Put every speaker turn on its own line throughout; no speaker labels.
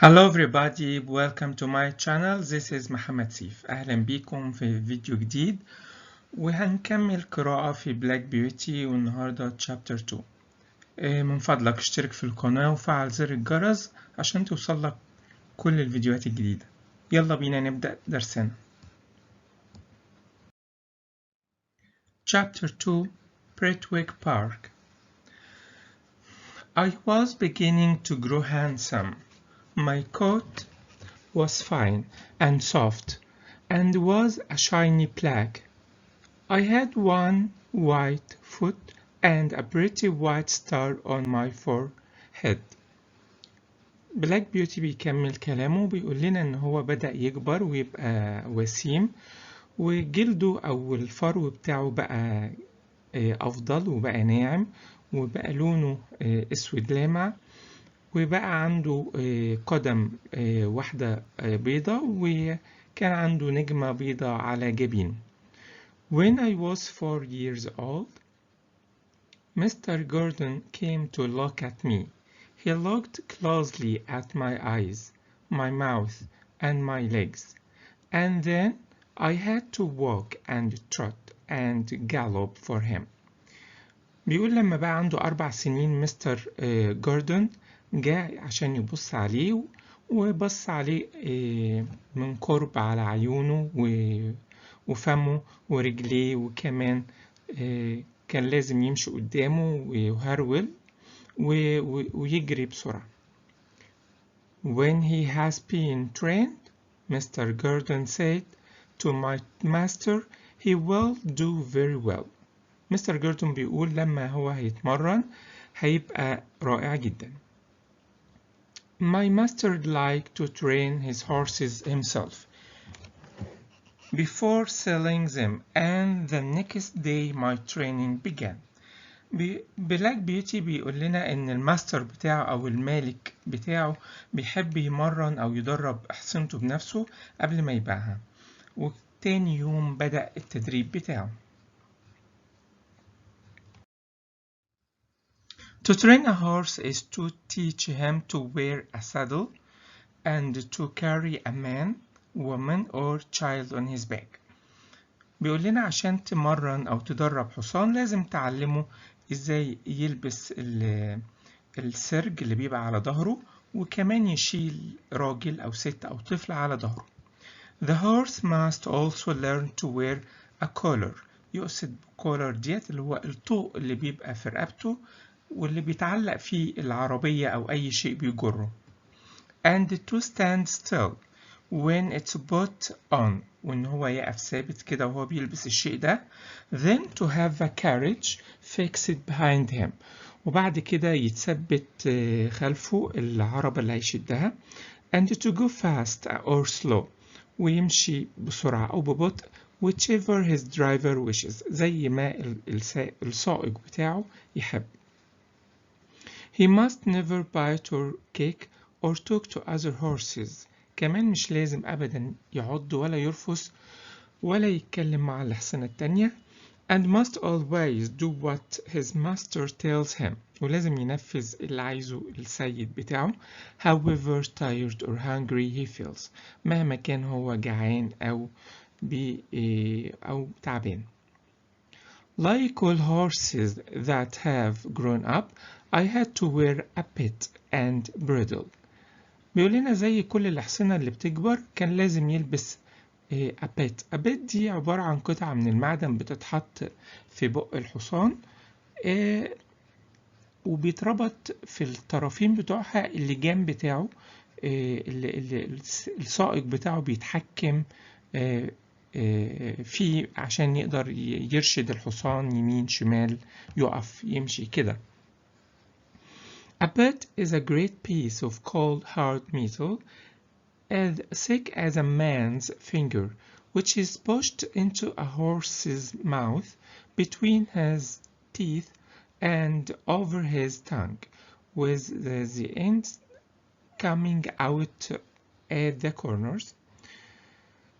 Hello everybody, welcome to my channel. This is محمد سيف. أهلا بيكم في فيديو جديد وهنكمل قراءة في بلاك بيوتي والنهاردة chapter 2. من فضلك اشترك في القناة وفعل زر الجرس عشان توصلك كل الفيديوهات الجديدة. يلا بينا نبدأ درسنا. Chapter 2 Prithwick Park. I was beginning to grow handsome. My coat was fine and soft and was a shiny black. I had one white foot and a pretty white star on my forehead. بلاك بيوتي بيكمل كلامه بيقول لنا ان هو بدأ يكبر ويبقى وسيم وجلده او الفرو بتاعه بقى افضل وبقى ناعم وبقى لونه اسود لامع وبقى عنده قدم واحدة بيضة وكان عنده نجمة بيضة على جبين. When I was 4 years old, Mr. Gordon came to look at me. He looked closely at my eyes, my mouth, and my legs. And then I had to walk and trot and gallop for him. بيقول لما بقى عنده 4 سنين مستر جوردون جاء عشان يبص عليه وبص عليه من قرب على عيونه وفمه ورجليه وكمان كان لازم يمشي قدامه ويهرول ويجري بسرعة. When he has been trained, Mr. Gordon said to my master, he will do very well. مستر جوردون بيقول لما هو هيتمرن هيبقى رائع جدا. My master liked to train his horses himself before selling them, and the next day my training began. بلاك بيوتي بيقول لنا ان الماستر بتاعه او المالك بتاعه بيحب يمرن او يدرب حصنته بنفسه قبل ما يبيعها، وتاني يوم بدأ التدريب بتاعه. To train a horse is to teach him to wear a saddle and to carry a man, woman or child on his back. بيقول لنا عشان تمرن أو تدرب حصان لازم تعلمه إزاي يلبس السرج اللي بيبقى على ظهره وكمان يشيل راجل أو ست أو طفل على ظهره. The horse must also learn to wear a collar. يقصد collar ديت اللي هو الطوق اللي بيبقى في رقبته واللي بيتعلق فيه العربية أو أي شيء بيجره. And to stand still when it's put on. وإن هو يقف ثابت كده وهو بيلبس الشيء ده. Then to have a carriage fixed behind him. وبعد كده يتثبت خلفه العربة اللي هيشدها. And to go fast or slow. ويمشي بسرعة أو ببطء whichever his driver wishes. زي ما السائق بتاعه يحب. He must never bite or kick or talk to other horses. كمان مش لازم أبدا يعض ولا يرفس ولا يتكلم مع الحصانة التانية. And must always do what his master tells him. ولازم ينفذ اللي عايزه السيد بتاعه. However tired or hungry he feels. مهما كان هو جعان أو تعبان. Like all horses that have grown up, I had to wear a bit and bridle. بيقول لنا زي كل الأحصنة اللي بتكبر كان لازم يلبس a bit. a bit دي عبارة عن قطعة من المعدن بتتحط في بق الحصان وبيتربط في الطرفين بتوعها اللجام بتاعه السائق بتاعه بيتحكم فيه عشان يقدر يرشد الحصان يمين شمال يقف يمشي كده. A bit is a great piece of cold hard metal as thick as a man's finger, which is pushed into a horse's mouth between his teeth and over his tongue, with the ends coming out at the corners.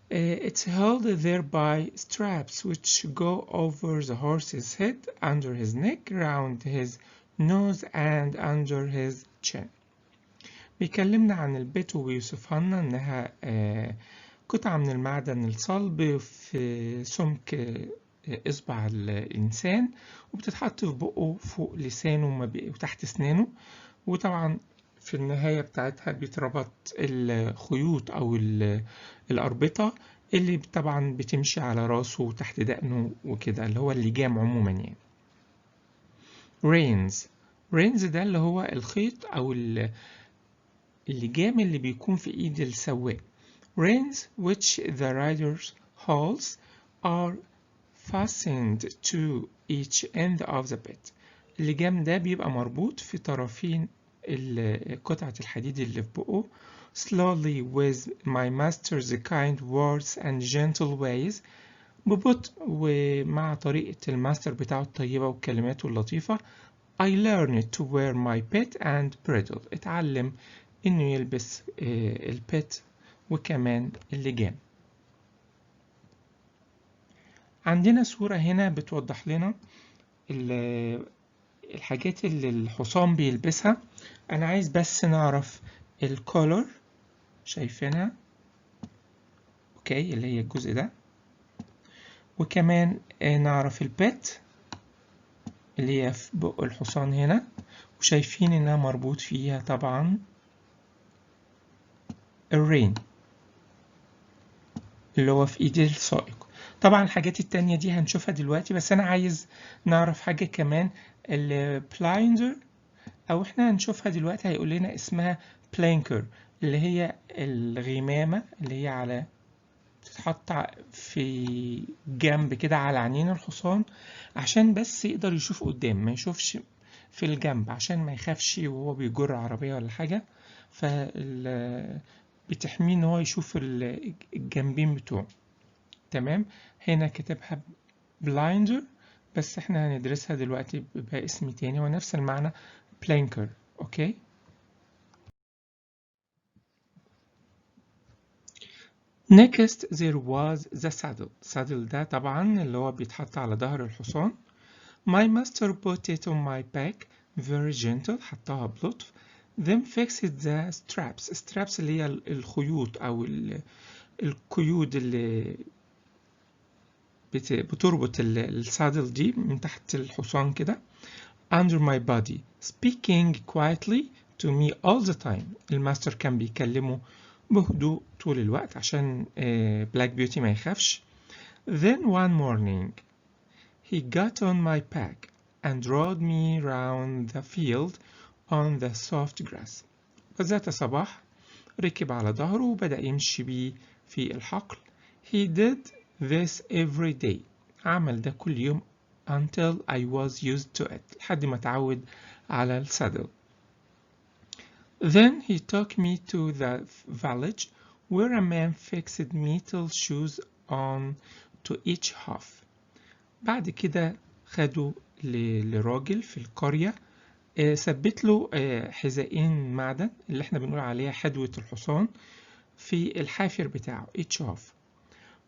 It's held there by straps which go over the horse's head, under his neck, round his nose and under his chin. بيكلمنا عن البت وبيوصفها لنا إنها قطعة من المعدن الصلب في سمك إصبع الإنسان، وبتتحط في بقه فوق لسانه وتحت أسنانه، وطبعا في النهاية بتاعتها بيتربط الخيوط أو الأربطة اللي طبعا بتمشي على راسه وتحت دقنه وكده، اللي هو اللجام عموما يعني. reins ده اللي هو الخيط أو اللجام اللي بيكون في إيد السواق. reins which the rider's halls are fastened to each end of the bit. اللجام ده بيبقى مربوط في طرفين قطعة الحديد اللي في بقه. slowly with my master's kind words and gentle ways. ببطء ومع طريقة الماستر بتاعه الطيبة وكلماته اللطيفة. I learned to wear my pet and bridle. اتعلم إنه يلبس البت وكمان اللجام. عندنا صورة هنا بتوضح لنا الحاجات اللي الحصان بيلبسها. أنا عايز بس نعرف الكولر، شايفينها؟ أوكي، اللي هي الجزء ده. وكمان نعرف البت اللي هي في بق الحصان هنا، وشايفين إنها مربوط فيها طبعا الرين اللي هو في إيد السائق. طبعا الحاجات التانية دي هنشوفها دلوقتي، بس أنا عايز نعرف حاجة كمان. البلايندر أو إحنا هنشوفها دلوقتي هيقول لنا اسمها بلانكر، اللي هي الغمامة اللي هي على تتحط في جنب كده على عينين الحصان، عشان بس يقدر يشوف قدام، ما يشوفش في الجنب، عشان ما يخافش وهو بيجر عربية ولا حاجة. بتحميه ان هو يشوف الجنبين بتوعه. تمام، هنا كتبها بلايندر، بس احنا هندرسها دلوقتي باسم تاني ونفس المعنى بلانكر. اوكي. Next there was the saddle. saddle ده طبعا اللي هو بيتحط على ظهر الحصان. My master put it on my back very gentle. حطها بلطف. Then fixed the straps. straps اللي هي الخيوط أو القيود اللي بتربط السادل دي من تحت الحصان كده. Under my body. Speaking quietly to me all the time. الماستر كان بيكلمه بهدوء طول الوقت عشان بلاك بيوتي ما يخافش. Then one morning he got on my back and rode me round the field on the soft grass. وذات صباح ركب على ظهره وبدأ يمشي بيه في الحقل. He did this every day. عمل ده كل يوم until I was used to it. لحد ما اتعود على السادل. Then he took me to the village where a man fixed metal shoes on to each half. بعد كده خده لراجل في القرية، ثبت له حذائين معدن اللي احنا بنقول عليها حدوة الحصان في الحافر بتاعه each half.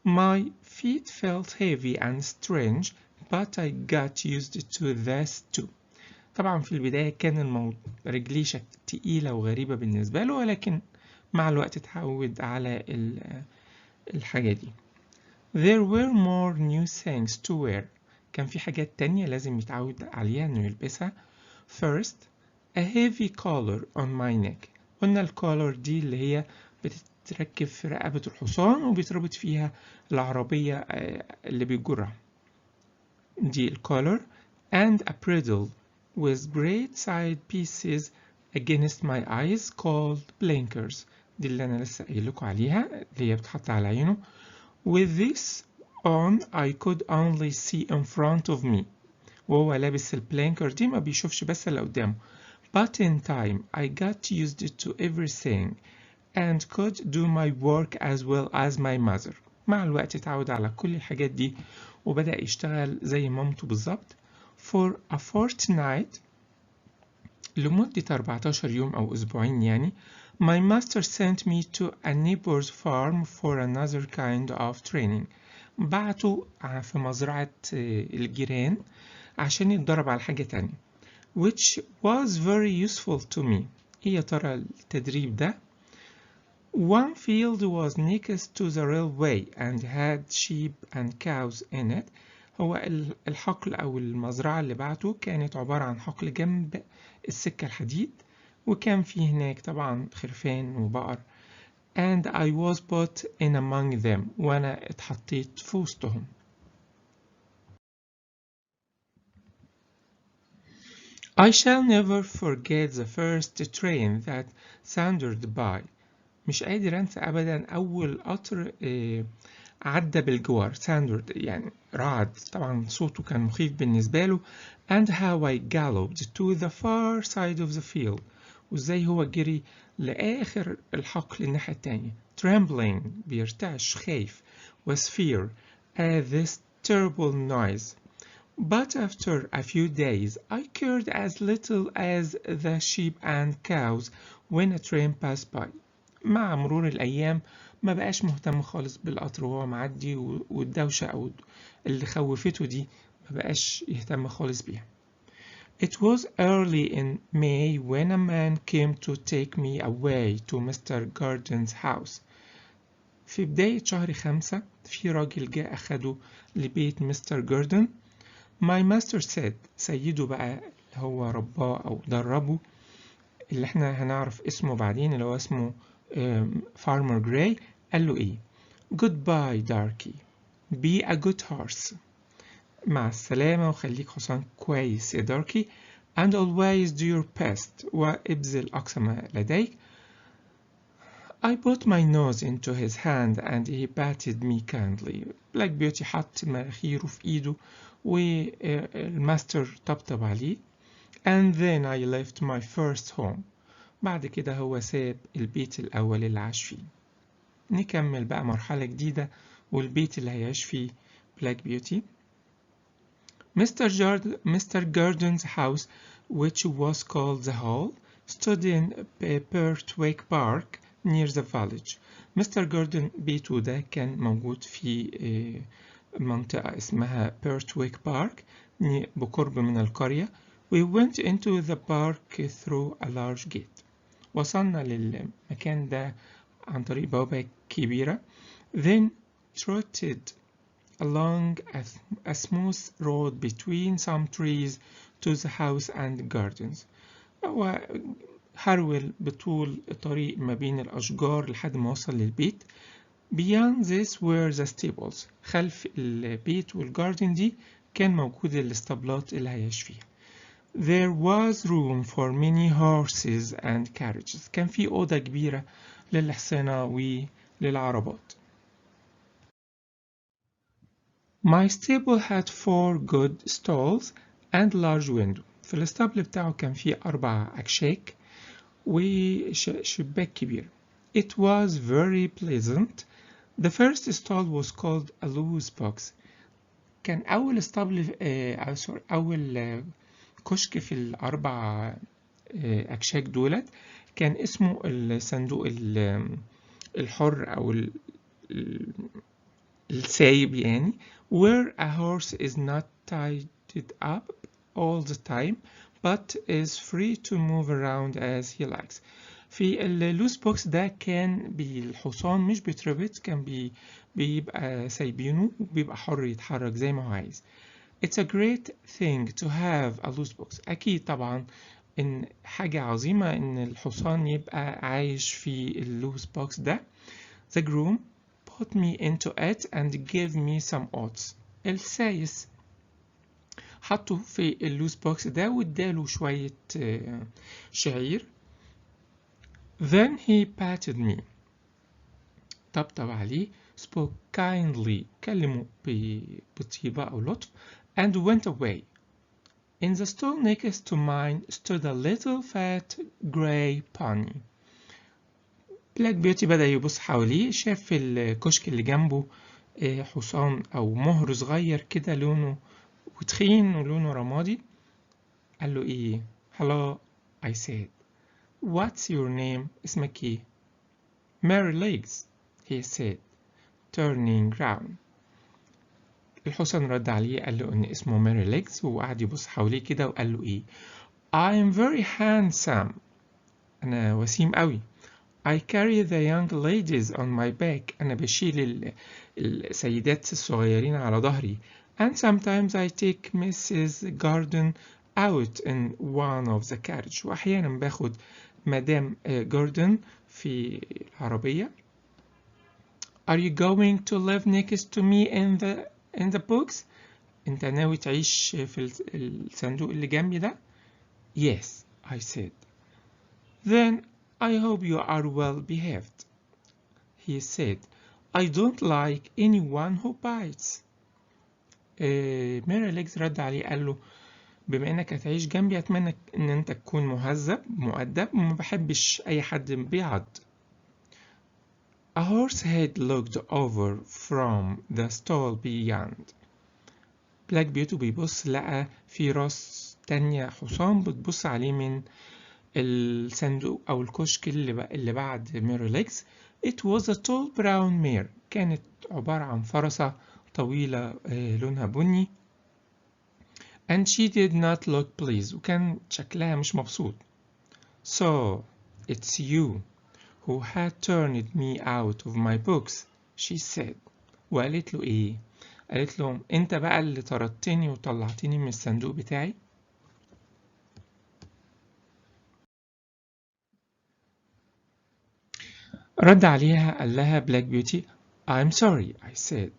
My feet felt heavy and strange but I got used to this too. طبعا في البداية كان رجليه تقيلة وغريبة بالنسبة له، ولكن مع الوقت اتعود على الحاجة دي. There were more new things to wear. كان في حاجات تانية لازم يتعود عليها انه يلبسها. First, a heavy collar on my neck. قلنا الكولر دي اللي هي بتتركب في رقبة الحصان وبيتربط فيها العربية اللي بيجرها، دي الكولر. And a bridle with great side pieces against my eyes called blinkers. دي اللي أنا لسه قايل لكم عليها اللي هي بتحط على عينه. With this on I could only see in front of me. وهو لابس البلانكر دي ما بيشوفش بس اللي قدامه. But in time I got used to everything and could do my work as well as my mother. مع الوقت اتعود على كل الحاجات دي وبدأ يشتغل زي مامته بالظبط. For a fortnight لمدة 14 يوم أو أسبوعين يعني. My master sent me to a neighbor's farm for another kind of training. بعته في مزرعة الجيران عشان يتدرب على حاجة تانية. Which was very useful to me. إيه يا ترى التدريب ده؟ One field was next to the railway and had sheep and cows in it. هو الحقل أو المزرعة اللي بعته كانت عبارة عن حقل جنب السكة الحديد، وكان فيه هناك طبعا خرفان وبقر. And I was put in among them. وأنا اتحطيت في وسطهم. I shall never forget the first train that thundered by. مش قادر أنسى أبدا أول قطر عدى بالجوار. thundered يعني رعد، طبعا صوته كان مخيف بالنسبة له. And how I galloped to the far side of the field. وإزاي هو جري لآخر الحقل الناحية التانية. Trembling بيرتعش خايف. with fear at this terrible noise. But after a few days I cared as little as the sheep and cows when a train passed by. مع مرور الأيام ما بقاش مهتم خالص بالقطر وهو معدي، والدوشة أو اللي خوفته دي ما بقاش يهتم خالص بيها. It was early in May when a man came to take me away to Mr. Gordon's house. في بداية شهر 5 في راجل جاء أخده لبيت مستر جوردن. My master said. سيده بقى اللي هو رباه أو دربه، اللي احنا هنعرف اسمه بعدين، اللي هو اسمه فارمر جراي. قال له ايه؟ Goodbye darky. Be a good horse. مع السلامة وخليك حصان كويس يا داركي. And always do your best. وابذل أقصى ما لديك. I put my nose into his hand and he patted me kindly. بلاك بيوتي حط مناخيره في ايده والماستر طبطب عليه. And then I left my first home. بعد كده هو ساب البيت الأول اللي عاش فيه. نكمل بقى مرحلة جديدة والبيت اللي هيعيش فيه بلاك بيوتي. Mr. Gordon's house, which was called the Hall, stood in Pertwee Park near the village. مستر جوردن بيته ده كان موجود في منطقة اسمها Pertwee Park بقرب من القرية. We went into the park through a large gate. وصلنا للمكان ده عن طريق بوابة كبيرة. Then trotted along a smooth road between some trees to the house and gardens. هو حرول بطول الطريق ما بين الأشجار لحد ما وصل للبيت. Beyond this were the stables. خلف البيت والجاردن دي كان موجود الاسطبلات اللي هيعيش فيها. There was room for many horses and carriages. كان في أوضة كبيرة للحصنة وللعربات. My stable had 4 good stalls and large window. في الاسطبل بتاعه كان فيه 4 أكشاك وشباك كبير. It was very pleasant. The first stall was called a loose box. كان أول اسطبل أول كشك في ال4 أكشاك دولت كان اسمه الصندوق الحر أو السايب يعني. where a horse is not tied up all the time but is free to move around as he likes. في اللوس بوكس ده كان بالحصان مش بيتربط، كان بيبقى سايبينه وبيبقى حر يتحرك زي ما هو عايز. It's a great thing to have a loose box. أكيد طبعا إن حاجة عظيمة إن الحصان يبقى عايش في اللوس بوكس ده. The groom put me into it and gave me some oats. السايس حطه في اللوس بوكس ده واداله شوية شعير. Then he patted me. طبطب عليه. Spoke kindly. كلمه بطيبة أو لطف. And went away. In the stall next to mine stood a little fat gray pony. بلاك بيوتي بدأ يبص حواليه، شاف في الكشك اللي جنبه حصان أو مهر صغير كده لونه وتخين ولونه رمادي. قال له إيه؟ Hello, I said. What's your name? اسمك إيه؟ Mary Legs, he said, turning round. الحصان رد عليه قال له إن اسمه ماري ليجز، وقعد يبص حواليه كده وقال له إيه؟ I'm very handsome. أنا وسيم قوي. I carry the young ladies on my back. أنا بشيل السيدات الصغيرين على ظهري. And sometimes I take Mrs. Gordon out in one of the carriage. وأحيانا باخد مدام جوردن في العربية. Are you going to live next to me in the books? أنت ناوي تعيش في الصندوق اللي جنبي ده؟ Yes, I said. Then I hope you are well behaved. He said, I don't like anyone who bites. ميري ليجز رد عليه قال له بما انك هتعيش جنبي اتمنى ان انت تكون مهذب مؤدب وما بحبش اي حد بيعض. A horse head looked over from the stall beyond. بلاك بيوتي بيبص لقى في راس تانية حصان بتبص عليه من الصندوق أو الكشك اللي بعد ميري ليجز. It was a tall brown mare. كانت عبارة عن فرسة طويلة لونها بني. And she did not look pleased. وكان شكلها مش مبسوط. So it's you who had turned me out of my books, she said. وقالت له إيه؟ قالت له أنت بقى اللي طردتني وطلعتني من الصندوق بتاعي. رد عليها قال لها بلاك بيوتي I'm sorry, I said,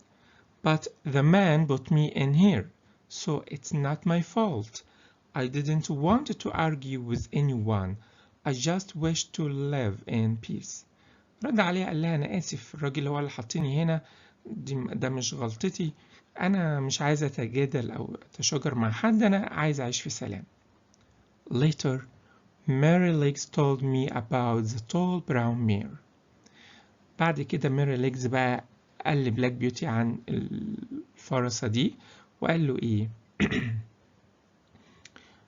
but the man put me in here, so it's not my fault. I didn't want to argue with anyone. I just wish to live in peace. رد عليها قال لها أنا آسف، الراجل هو اللي حطني هنا، ده مش غلطتي، أنا مش عايز أتجادل أو أتشاجر مع حد، أنا عايز أعيش في سلام. Later, Mary Legs told me about the tall brown mare. بعد كده ميري ليجز بقى قال لبلاك بيوتي عن الفرسة دي وقال له إيه؟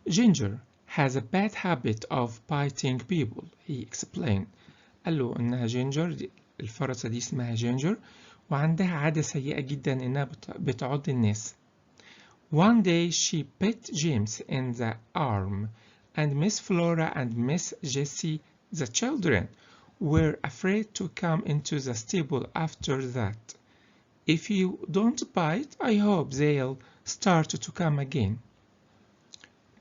Ginger has a bad habit of biting people, he explained. قال له إنها جينجر، الفرسة دي اسمها جينجر، وعندها عادة سيئة جدا إنها بتعض الناس. One day she bit James in the arm, and Miss Flora and Miss Jessie, the children, were afraid to come into the stable after that. If you don't bite, I hope they'll start to come again.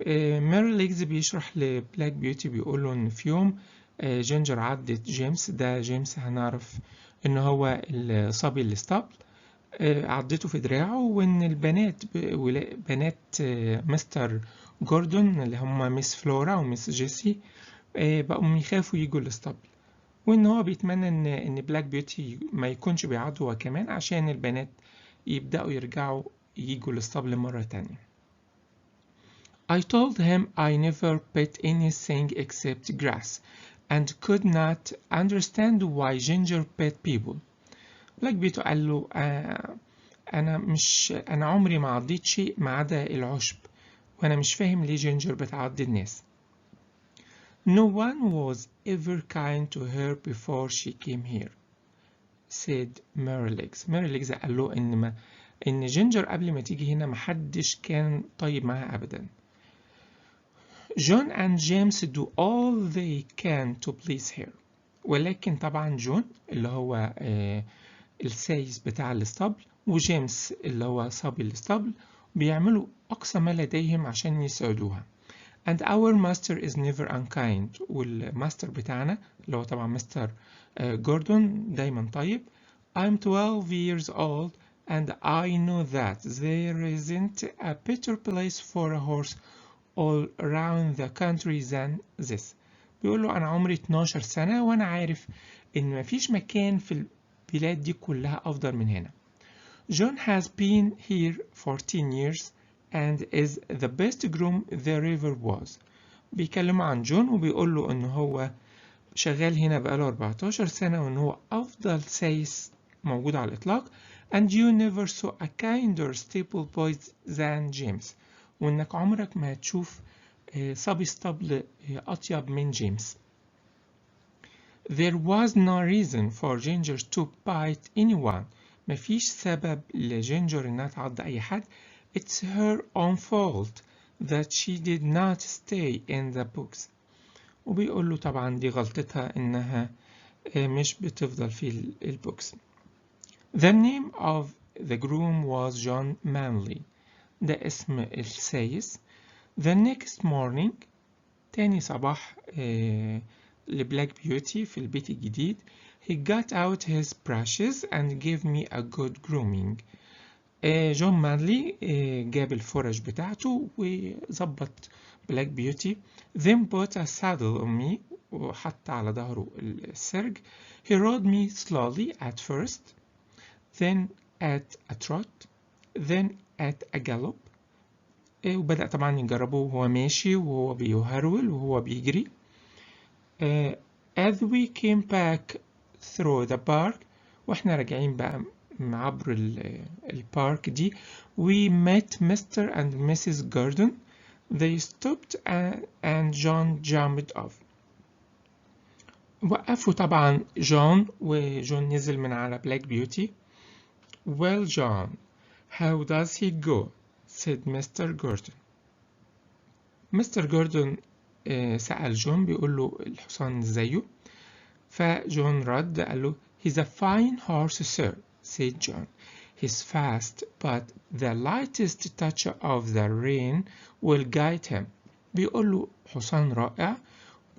ميري ليجز بيشرح لبلاك بيوتي بيقول له إن في يوم جينجر عضت جيمس. ده جيمس هنعرف إن هو الصبي الاسطبل، عضته في دراعه، وإن البنات بنات مستر جوردون اللي هم ميس فلورا وميس جيسي بقوا يخافوا يجوا الاسطبل، وإن هو بيتمنى إن بلاك بيوتي ما يكونش بيعضه هو كمان عشان البنات يبدأوا يرجعوا يجوا الاسطبل مرة تانية. I told him I never bit anything except grass and could not understand why Ginger bit people. بلاك بيوتي قال له أنا عمري ما عضيت شيء ما عدا العشب، وأنا مش فاهم ليه جينجر بتعض الناس. No one was ever kind to her before she came here, said Mary Legs. Mary Legs قال له إن جينجر قبل ما تيجي هنا محدش كان طيب معاها أبدا. John and James do all they can to please her. ولكن طبعا جون اللي هو السايس بتاع الاسطبل وجيمس اللي هو صبي الاسطبل بيعملوا أقصى ما لديهم عشان يساعدوها. And our master is never unkind. والماستر بتاعنا اللي هو طبعا مستر جوردون دايما طيب. I'm 12 years old and I know that there isn't a better place for a horse all around the country than this. بيقول له أنا عمري 12 سنة وأنا عارف إن مفيش مكان في البلاد دي كلها أفضل من هنا. John has been here 14 years and is the best groom there ever was. بيكلموا عن جون وبيقول له إن هو شغال هنا بقاله 14 سنة وإن هو أفضل سايس موجود على الإطلاق. And you never saw a kinder stable boy than James. وإنك عمرك ما هتشوف صبي اسطبل أطيب من جيمس. There was no reason for Ginger to bite anyone. مفيش سبب لجينجر إنها تعض أي حد. It's her own fault that she did not stay in the books. وبيقول له طبعا دي غلطتها إنها مش بتفضل في البوكس. The name of the groom was John Manley. ده اسم السايس. The next morning تاني صباح لبلاك بيوتي في البيت الجديد. He got out his brushes and gave me a good grooming. جون مانلي جاب الفرش بتاعته وظبط بلاك بيوتي. Then put a saddle on me وحط على ظهره السرج. He rode me slowly at first, then at a trot, then at a gallop. وبدأ طبعا يجربه وهو ماشي وهو بيهرول وهو بيجري. As we came back through the park واحنا راجعين بقى عبر البارك دي we met Mr. and Mrs. Gordon. They stopped and John jumped off. وقفوا طبعا جون وجون نزل من على بلاك بيوتي. Well John, how does he go? said Mr. Gordon. Mr. Gordon سأل جون بيقول له الحصان ازايه. فجون رد قال له He's a fine horse sir, said John. He's fast, but the lightest touch of the rein will guide him. بيقول له حصان رائع،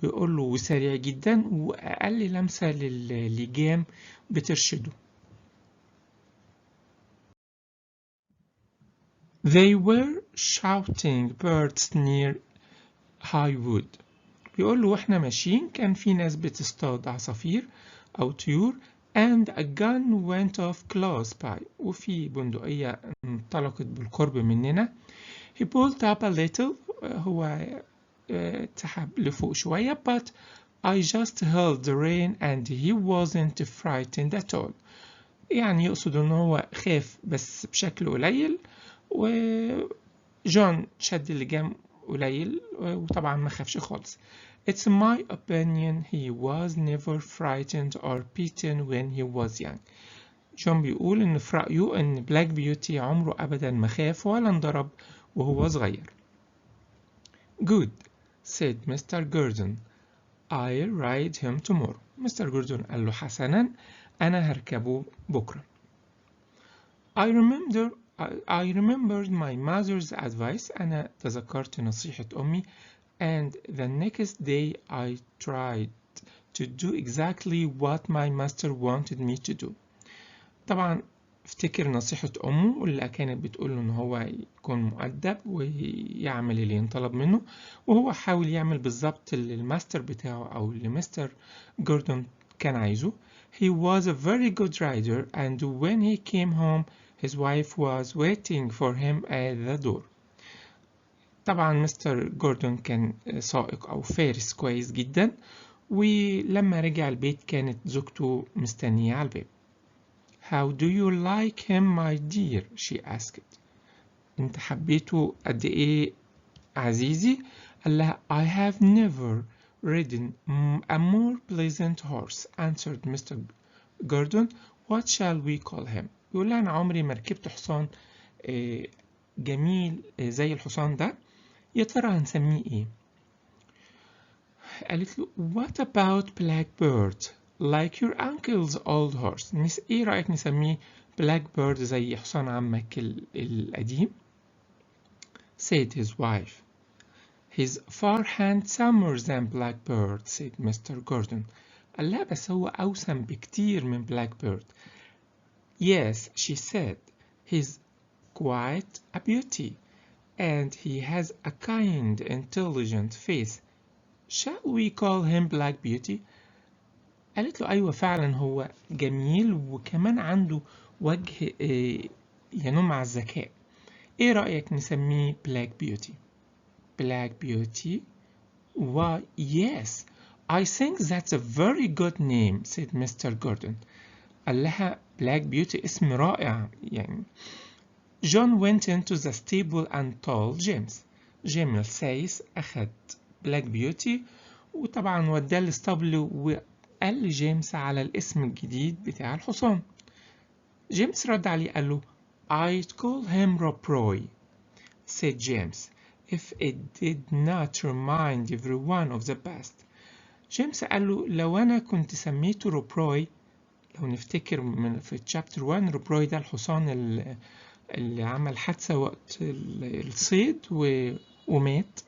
بيقول له وسريع جدا وأقل لمسة للجام بترشده. They were shouting birds near high wood. بيقول له واحنا ماشيين كان في ناس بتصطاد عصافير أو طيور and a gun went off close by. وفي بندقية انطلقت بالقرب مننا. He pulled up a little. هو اتسحب لفوق شوية but I just held the rein and he wasn't frightened at all. يعني يقصد ان هو خاف بس بشكل قليل وجون شد اللجام قليل وطبعا ما خافش خالص. It's my opinion he was never frightened or beaten when he was young. جون بيقول إن في رأيه إن بلاك بيوتي عمره أبدا ما خاف ولا انضرب وهو صغير. Good, said Mr. Gordon. I'll ride him tomorrow. مستر جوردون قال له حسنا أنا هركبه بكرة. I remembered my mother's advice. أنا تذكرت نصيحة أمي. And the next day I tried to do exactly what my master wanted me to do. طبعا افتكر نصيحة أمه اللي كانت بتقول له إن هو يكون مؤدب ويعمل اللي ينطلب منه وهو حاول يعمل بالظبط اللي الماستر بتاعه أو اللي مستر جوردون كان عايزه. He was a very good rider and when he came home his wife was waiting for him at the door. طبعا مستر جوردون كان سائق أو فارس كويس جدا ولما رجع البيت كانت زوجته مستنية على الباب. How do you like him my dear? she asked. انت حبيته قد ايه عزيزي؟ قال لها I have never ridden a more pleasant horse, answered Mr. Gordon. What shall we call him? يقول لها أنا عمري ما ركبت حصان جميل زي الحصان ده، يا ترى هنسميه ايه؟ قالت له What about Blackbird? Like your uncle's old horse. ايه رأيك نسميه Blackbird زي حصان عمك القديم؟ said his wife. He's far handsomer than Blackbird, said Mr. Gordon. قال لا بس هو أوسم بكتير من Blackbird. Yes, she said. He's quite a beauty. And he has a kind, intelligent face. Shall we call him Black Beauty? قالت له أيوة فعلا هو جميل وكمان عنده وجه ينم على الذكاء. إيه رأيك نسميه Black Beauty? Black Beauty? Why, yes, I think that's a very good name, said Mr. Gordon. قال لها Black Beauty اسم رائع يعني. John went into the stable and told James. جيم السايس أخد بلاك بيوتي وطبعا وداه الاسطبل وقال لجيمس على الاسم الجديد بتاع الحصان. جيمس رد عليه قال له I'd call him Rob Roy, said James, if it did not remind everyone of the past. جيمس قال له لو أنا كنت سميته روبروي، لو نفتكر في تشابتر 1 روبروي ده الحصان اللي عمل حادثة وقت الصيد ومات.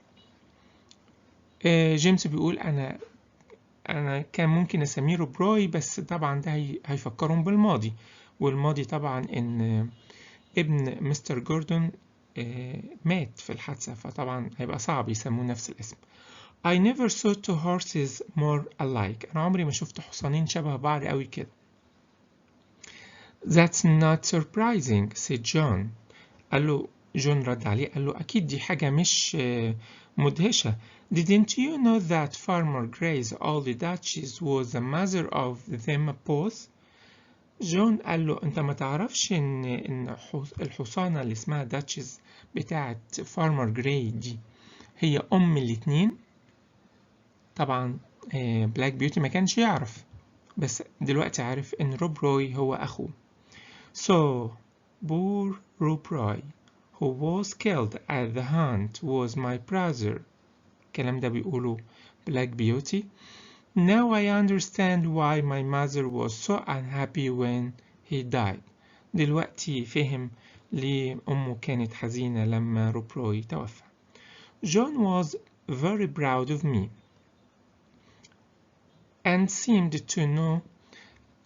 جيمس بيقول أنا كان ممكن أسميه روبروي، بس طبعا ده هيفكرهم بالماضي، والماضي طبعا إن ابن مستر جوردون مات في الحادثة، فطبعا هيبقى صعب يسموه نفس الاسم. I never saw two horses more alike. أنا عمري ما شفت حصانين شبه بعض قوي كده. That's not surprising, said John. جون رد عليه قال له أكيد دي حاجة مش مدهشة. Didn't you know that Farmer Gray's old Duchess was the mother of them both? جون قال له أنت ما تعرفش إن الحصانة اللي اسمها داتشز بتاعت فارمر جراي دي هي أم الاتنين. طبعا بلاك بيوتي ما كانش يعرف، بس دلوقتي عارف إن روب روي هو أخوه. So poor Rob Roy who was killed at the hunt was my brother. الكلام ده بيقوله بلاك بيوتي. Now I understand why my mother was so unhappy when he died. دلوقتي فهم ليه أمه كانت حزينة لما روب روي توفى. John was very proud of me and seemed to know.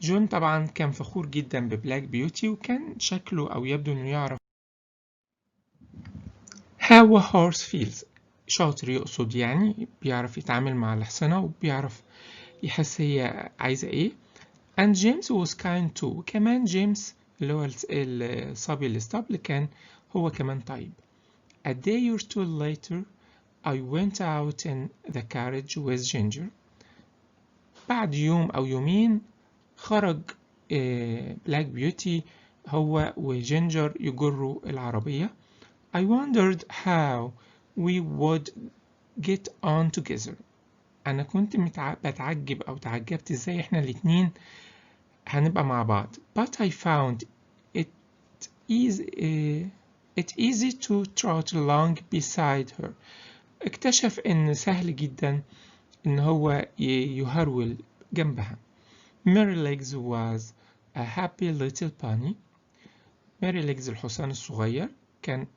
جون طبعا كان فخور جدا ببلاك بيوتي، وكان شكله أو يبدو إنه يعرف how a horse feels. شاطر يقصد يعني بيعرف يتعامل مع الحصانة وبيعرف يحس هي عايزة إيه. and James was kind too. كمان جيمس اللي هو الصبي الاسطبل كان هو كمان طيب. A day or two later I went out in the carriage with Ginger. بعد يوم أو يومين خرج بلاك بيوتي هو وجينجر يجروا العربية. I wondered how we would get on together. أنا كنت بتعجب أو تعجبت إزاي إحنا الاتنين هنبقى مع بعض. But I found it easy to trot along beside her. اكتشف إن سهل جدا إن هو يهرول جنبها. Mary Legs was a happy little pony. ماري ليجز الحصان الصغير كان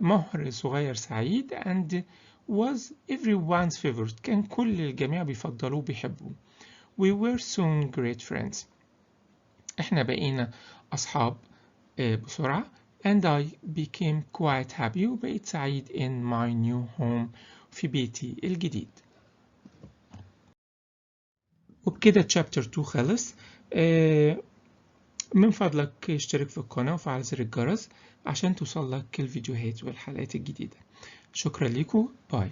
مهر صغير سعيد and was everyone's favorite. كان كل الجميع بيفضلوه بيحبوه. We were soon great friends. احنا بقينا أصحاب بسرعة. and I became quite happy. وبقيت سعيد in my new home. في بيتي الجديد. وبكده chapter 2 خلص. من فضلك اشترك في القناة وفعل زر الجرس عشان توصلك الفيديوهات والحلقات الجديدة. شكرا لكم. باي.